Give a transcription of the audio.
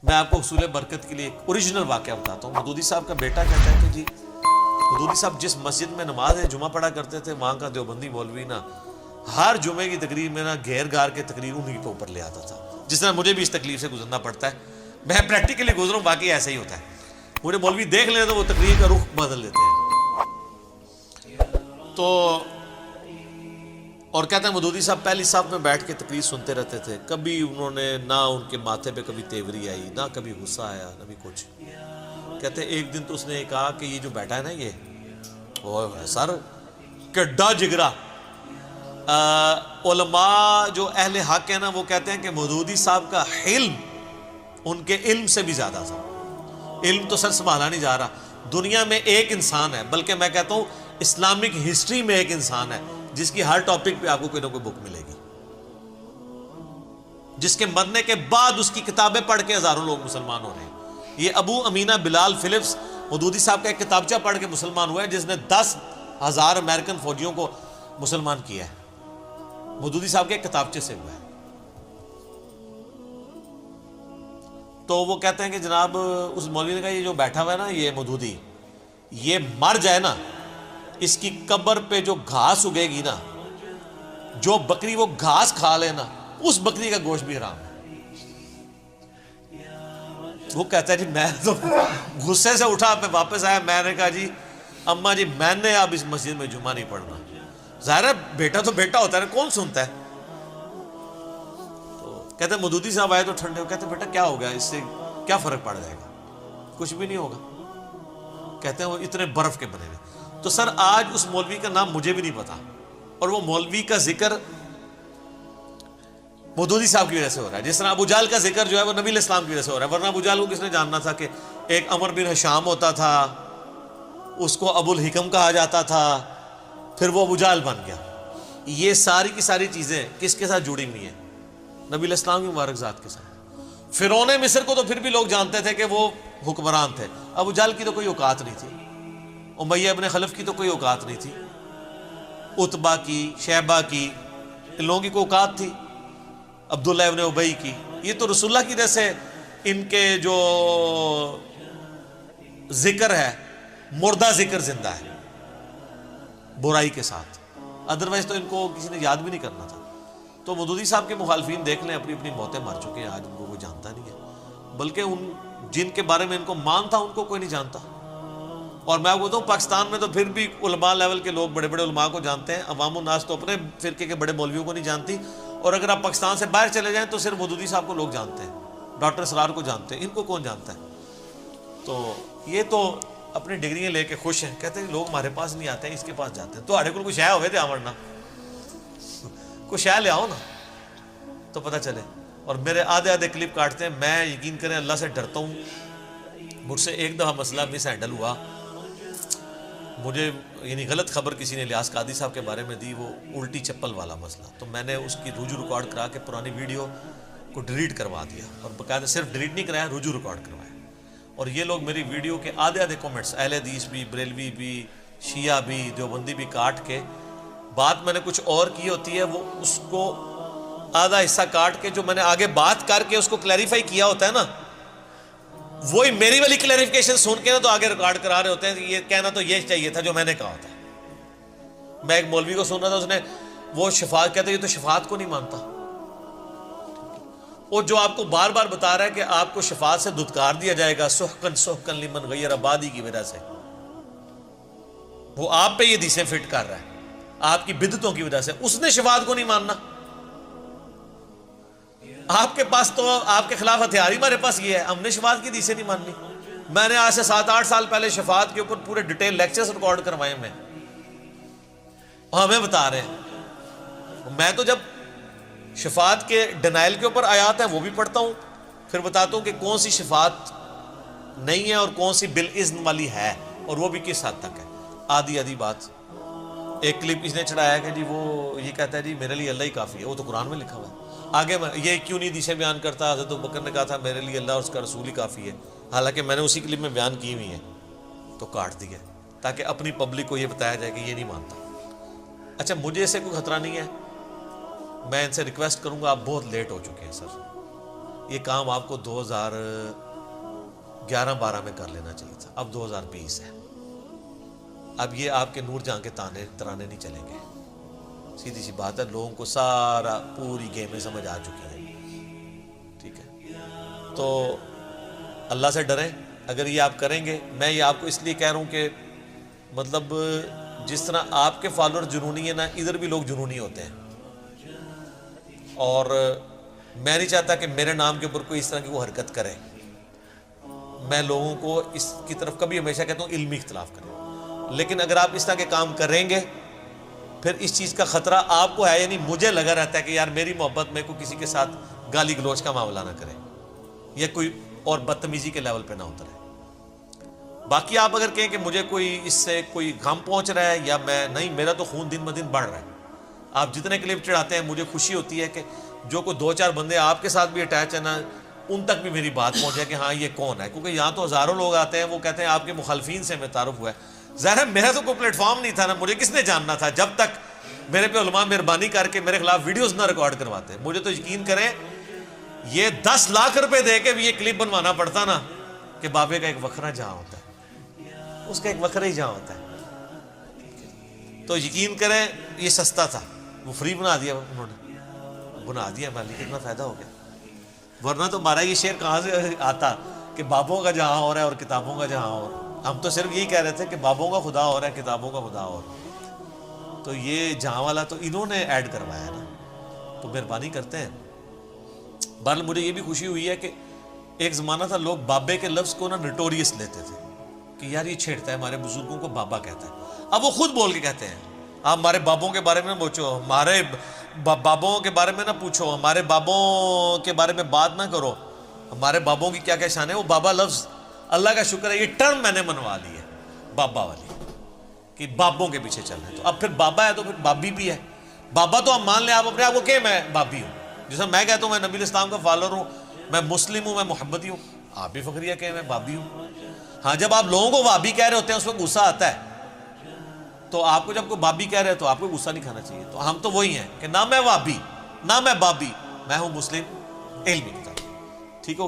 میں آپ کو حصول برکت کے لیے ایک اوریجنل واقعہ بتاتا ہوں. مودودی صاحب کا بیٹا کہتا ہے کہ جی مودودی صاحب جس مسجد میں نماز جمعہ پڑھا کرتے تھے وہاں کا دیوبندی مولوی نا ہر جمعے کی تقریر میں نا گھیر گار کے تقریر انہیں کے اوپر لے آتا تھا. جس طرح مجھے بھی اس تکلیف سے گزرنا پڑتا ہے, میں پریکٹیکلی گزروں, باقی ایسا ہی ہوتا ہے. مجھے مولوی دیکھ لیں تو وہ تقریر کا رخ بدل دیتے ہیں. تو اور کہتے ہیں مودودی صاحب پہلی صف میں بیٹھ کے تقریر سنتے رہتے تھے. کبھی انہوں نے نہ ان کے ماتھے پہ کبھی تیوری آئی, نہ کبھی غصہ آیا, نہ بھی کچھ. کہتے ہیں ایک دن تو اس نے کہا کہ یہ جو بیٹھا ہے نا یہ سر کڈا جگرا. علماء جو اہل حق ہیں نا وہ کہتے ہیں کہ مودودی صاحب کا علم ان کے علم سے بھی زیادہ تھا. علم تو سر سنبھالا نہیں جا رہا. دنیا میں ایک انسان ہے, بلکہ میں کہتا ہوں اسلامک ہسٹری میں ایک انسان ہے جس کی ہر ٹاپک پہ آپ کو کوئی نہ کوئی بک ملے گی, جس کے مرنے کے بعد اس کی کتابیں پڑھ کے ہزاروں لوگ مسلمان ہو رہے ہیں. یہ ابو امینہ بلال فلپس مودودی صاحب کا ایک کتابچہ پڑھ کے مسلمان ہوا ہے, جس نے 10,000 امریکن فوجیوں کو مسلمان کیا ہے. مودودی صاحب کے ایک کتابچے سے ہوا ہے. تو وہ کہتے ہیں کہ جناب اس مولوی نے کہا یہ جو بیٹھا ہوا ہے نا یہ مودودی, یہ مر جائے نا, اس کی قبر پہ جو گھاس اگے گی نا, جو بکری وہ گھاس کھا لے نا, اس بکری کا گوشت بھی حرام ہے. وہ کہتا ہے جی میں تو غصے سے اٹھا پہ واپس آیا. میں نے کہا جی اماں جی میں نے اب اس مسجد میں جمعہ نہیں پڑھنا. ظاہر ہے بیٹا تو بیٹا ہوتا ہے نا, کون سنتا ہے. تو کہتے ہیں مودودی صاحب آئے تو ٹھنڈے ہو. کہتے ہیں بیٹا کیا ہو گیا, اس سے کیا فرق پڑ جائے گا, کچھ بھی نہیں ہوگا. کہتے ہیں وہ اتنے برف کے بنے ہوئے. تو سر آج اس مولوی کا نام مجھے بھی نہیں پتا, اور وہ مولوی کا ذکر مودودی صاحب کی وجہ سے ہو رہا ہے. جس طرح ابو جہل کا ذکر جو ہے وہ نبی علیہ السلام کی وجہ سے ہو رہا ہے. ورنہ ابو جہل کو کس نے جاننا تھا کہ ایک عمر بن ہشام ہوتا تھا, اس کو ابو الحکم کہا جاتا تھا, پھر وہ ابو جہل بن گیا. یہ ساری کی ساری چیزیں کس کے ساتھ جڑی ہوئی ہیں, نبی علیہ السلام کی مبارک ذات کے ساتھ. فرعون مصر کو تو پھر بھی لوگ جانتے تھے کہ وہ حکمران تھے. ابو جہل کی تو کوئی اوقات نہیں تھی, امیہ ابن خلف کی تو کوئی اوقات نہیں تھی, عتبہ کی, شیبہ کی, ان لوگوں کی کوئی اوقات تھی, عبداللہ ابن ابی کی. یہ تو رسول اللہ کی وجہ سے ان کے جو ذکر ہے مردہ ذکر زندہ ہے برائی کے ساتھ, ادروائز تو ان کو کسی نے یاد بھی نہیں کرنا تھا. تو مودودی صاحب کے مخالفین دیکھ لیں اپنی اپنی موتیں مر چکے ہیں, آج ان کو کوئی جانتا نہیں ہے, بلکہ ان جن کے بارے میں ان کو مان تھا ان کو کوئی نہیں جانتا. اور میں بولتا ہوں پاکستان میں تو پھر بھی علماء لیول کے لوگ بڑے بڑے علماء کو جانتے ہیں, عوام الناس تو اپنے فرقے کے بڑے مولویوں کو نہیں جانتی. اور اگر آپ پاکستان سے باہر چلے جائیں تو صرف مودودی صاحب کو لوگ جانتے ہیں, ڈاکٹر اسرار کو جانتے ہیں, ان کو کون جانتا ہے. تو یہ تو اپنی ڈگریاں لے کے خوش ہیں, کہتے ہیں لوگ ہمارے پاس نہیں آتے ہیں, اس کے پاس جاتے ہیں. تو ہمارے کو کچھ شے ہوئے تھے آمرنا, کچھ شے لے آؤ نا تو پتہ چلے. اور میرے آدھے کلپ کاٹتے ہیں. میں یقین کریں اللہ سے ڈرتا ہوں. مجھ سے ایک دفعہ مسئلہ مس ہینڈل ہوا, مجھے یعنی غلط خبر کسی نے الیاس قادری صاحب کے بارے میں دی, وہ الٹی چپل والا مسئلہ. تو میں نے اس کی رجوع ریکارڈ کرا کے پرانی ویڈیو کو ڈیلیٹ کروا دیا, اور باقاعدہ صرف ڈیلیٹ نہیں کرایا, رجوع ریکارڈ کروایا. اور یہ لوگ میری ویڈیو کے آدھے کمنٹس اہل حدیث بھی, بریلوی بھی, شیعہ بھی, دیوبندی بھی کاٹ کے, بات میں نے کچھ اور کی ہوتی ہے وہ اس کو آدھا حصہ کاٹ کے جو میں نے آگے بات کر کے اس کو کلیریفائی کیا ہوتا ہے نا, وہی میری والی کلیریفیکیشن سن کے نا تو آگے ریکارڈ کرا رہے ہوتے ہیں. یہ کہنا تو یہ چاہیے تھا جو میں نے کہا تھا. میں ایک مولوی کو سن رہا تھا, اس نے وہ شفاعت کہتے یہ تو شفاعت کو نہیں مانتا, اور جو آپ کو بار بار بتا رہا ہے کہ آپ کو شفاعت سے دھتکار دیا جائے گا سحقن سحقن لمن غیر آبادی کی وجہ سے, وہ آپ پہ یہ حدیثیں فٹ کر رہا ہے آپ کی بدعتوں کی وجہ سے. اس نے شفاعت کو نہیں ماننا. آپ کے پاس تو آپ کے خلاف ہتھیار ہی ہمارے پاس یہ ہے, ہم نے شفاعت کی حدیثیں نہیں ماننی. میں نے آج سے 7-8 سال پہلے شفاعت کے اوپر پورے ڈیٹیل لیکچرز ریکارڈ کروائے میں, ہمیں بتا رہے ہیں. میں تو جب شفاعت کے ڈینائل کے اوپر آیات ہیں وہ بھی پڑھتا ہوں, پھر بتاتا ہوں کہ کون سی شفاعت نہیں ہے اور کون سی بالاذن والی ہے, اور وہ بھی کس حد تک ہے. آدھی بات. ایک کلپ اس نے چڑھایا کہ جی وہ یہ کہتا ہے جی میرے لیے اللہ ہی کافی ہے, وہ تو قرآن میں لکھا ہوا ہے. آگے میں یہ کیوں نہیں حدیثیں بیان کرتا, حضرت ابوبکر نے کہا تھا میرے لیے اللہ اور اس کا رسول ہی کافی ہے, حالانکہ میں نے اسی کلپ میں بیان کی ہوئی ہے, تو کاٹ دیا تاکہ اپنی پبلک کو یہ بتایا جائے کہ یہ نہیں مانتا. اچھا مجھے اس سے کوئی خطرہ نہیں ہے, میں ان سے ریکویسٹ کروں گا, آپ بہت لیٹ ہو چکے ہیں سر, یہ کام آپ کو 2011-12 میں کر لینا چاہیے تھا. اب 2020 ہے. اب یہ آپ کے نور جہاں کے ترانے نہیں چلیں گے. سیدھی سی بات ہے, لوگوں کو سارا پوری گیمیں سمجھ آ چکی ہیں. ٹھیک ہے, تو اللہ سے ڈریں. اگر یہ آپ کریں گے, میں یہ آپ کو اس لیے کہہ رہا ہوں کہ مطلب جس طرح آپ کے فالوور جنونی ہیں نا, ادھر بھی لوگ جنونی ہوتے ہیں. اور میں نہیں چاہتا کہ میرے نام کے اوپر کوئی اس طرح کی وہ حرکت کرے. میں لوگوں کو اس کی طرف کبھی ہمیشہ کہتا ہوں علمی اختلاف کریں. لیکن اگر آپ اس طرح کے کام کریں گے, پھر اس چیز کا خطرہ آپ کو ہے. یعنی مجھے لگا رہتا ہے کہ یار میری محبت میں کوئی کسی کے ساتھ گالی گلوچ کا معاملہ نہ کرے, یا کوئی اور بدتمیزی کے لیول پہ نہ اترے. باقی آپ اگر کہیں کہ مجھے کوئی اس سے کوئی غم پہنچ رہا ہے, یا میں نہیں, میرا تو خون دن بدن بڑھ رہا ہے. آپ جتنے کلپ چڑھاتے ہیں مجھے خوشی ہوتی ہے کہ جو کوئی 2-4 بندے آپ کے ساتھ بھی اٹیچ ہیں نا, ان تک بھی میری بات پہنچے کہ ہاں یہ کون ہے. کیونکہ یہاں تو ہزاروں لوگ آتے ہیں, وہ کہتے ہیں آپ کے مخالفین سے ہمیں تعارف ہوا ہے. ظاہر ہے میرا تو کوئی پلیٹ فارم نہیں تھا نا, مجھے کس نے جاننا تھا جب تک میرے پہ علماء مہربانی کر کے میرے خلاف ویڈیوز نہ ریکارڈ کرواتے. مجھے تو یقین کریں یہ 10 لاکھ روپے دے کے بھی یہ کلپ بنوانا پڑتا نا, کہ بابے کا ایک وکھرا جہاں ہوتا ہے, اس کا ایک وکھرا ہی جہاں ہوتا ہے. تو یقین کریں یہ سستا تھا, وہ فری بنا دیا انہوں نے, بنا دیا. میں کتنا فائدہ ہو گیا. ورنہ تو ہمارا یہ شعر کہاں سے آتا کہ بابوں کا جہاں اور ہے اور کتابوں کا جہاں اور. ہم تو صرف یہی کہہ رہے تھے کہ بابوں کا خدا اور ہے, کتابوں کا خدا اور. تو یہ جہاں والا تو انہوں نے ایڈ کروایا نا, تو مہربانی کرتے ہیں. بہرحال مجھے یہ بھی خوشی ہوئی ہے کہ ایک زمانہ تھا لوگ بابے کے لفظ کو نا نٹوریس لیتے تھے کہ یار یہ چھیڑتا ہے, ہمارے بزرگوں کو بابا کہتا ہے. اب وہ خود بول کے کہتے ہیں آپ ہمارے بابوں کے بارے میں نہ پوچھو, ہمارے بابوں کے بارے میں نہ پوچھو, ہمارے بابوں کے بارے میں بات نہ کرو, ہمارے بابوں کی کیا کیا شان ہے. وہ بابا لفظ اللہ کا شکر ہے یہ ٹرم میں نے منوا لی ہے بابا والی, کہ بابوں کے پیچھے چل رہے ہیں. تو اب پھر بابا ہے تو پھر بابی بھی ہے. بابا تو ہم مان لیں, آپ اپنے آپ کو کہ میں بابی ہوں. جیسا میں کہتا ہوں میں نبی الاسلام کا فالوور ہوں, میں مسلم ہوں, میں محبتی ہوں, آپ بھی فخریہ کہ میں بابی ہوں. ہاں جب آپ لوگوں کو بابی کہہ رہے ہوتے ہیں اس وقت غصہ آتا ہے, تو آپ کو جب کوئی بابی کہہ رہے ہیں تو آپ کو غصہ نہیں کھانا چاہیے. تو ہم تو وہی ہیں کہ نہ میں بابی نہ میں بابی, میں ہوں مسلم علمی. ٹھیک ہو گیا.